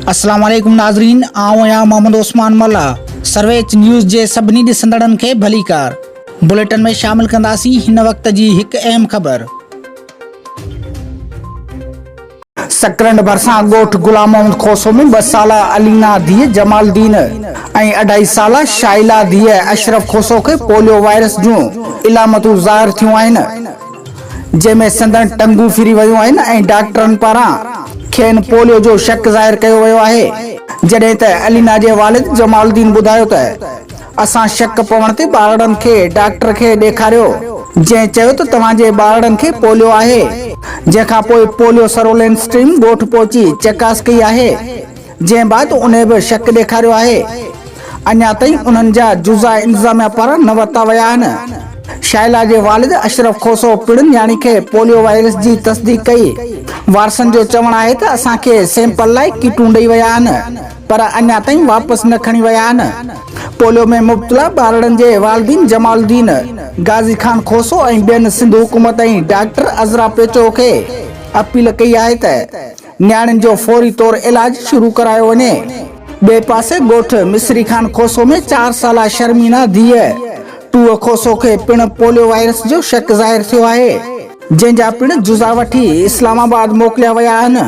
अस्सलाम वालेकुम नाज़रीन, आऊं आहियां मोहम्मद उस्मान मल्ला। सर्वेच न्यूज़ जे सभिनी ॾिसंदड़नि खे भलीकार। बुलेटिन में शामिल कंदासीं हिन वक़्त जी हिकु अहम ख़बर। सकरंड भरिसां ॻोठ गुलाम मोहम्मद खोसो में 2 साला अलीना धीअ जमालुद्दीन ऐं 2.5 साला शाइला धीअ अशरफ खोसो खे पोलियो वायरस जूं इलामतूं ज़ाहिर थियूं आहिनि, जंहिंमें संदन टंगूं फिरी वियूं आहिनि ऐं डॉक्टरनि पारां खेनि पोलियो जो शक ज़ाहिर कयो वियो आहे। जॾहिं त अलीना जे वालिद जमालुद्दीन ॿुधायो त असां शक पवण ते ॿारनि खे डॉक्टर खे ॾेखारियो, जंहिं चयो त तव्हांजे ॿारनि खे पोलियो आहे। जंहिंखां पोइ पोलियो सर्वेलेंस टीम ॻोठ पहुची चकास कई आहे, जंहिं बाद उन बि शक ॾेखारियो आहे। अञा ताईं उन्हनि जा जुज़ा इंतज़ामिया पारां न वरिता विया आहिनि। शाइला जे वालिद अशरफ खोसो पिणु न्याणी खे पोलियो वायरस जी तस्दीक कई। वारसनि जो चवणु आहे त असांखे सैंपल लाइ किटूं ॾेई विया आहिनि, पर अञा ताईं वापसि न खणी विया आहिनि। पोलियो में मुब्तला ॿारनि जे वालिदीन जमालुद्दीन, गाज़ी खान खोसो ऐं ॿियनि सिंध हुकूमत ऐं डॉक्टर अज़रा पेचो खे अपील कई आहे त न्याणियुनि जो फौरी तौर इलाज शुरू करायो वञे। ॿिए पासे ॻोठ मिस्री खान खोसो में 4 साला शर्मीना धीअ टूअ खोसो खे पिणु पोलियो वायरस जो शक ज़ाहिर थियो आहे, जंहिंजा पिणु जुज़ा वठी इस्लामाबाद मोकिलिया विया आहिनि।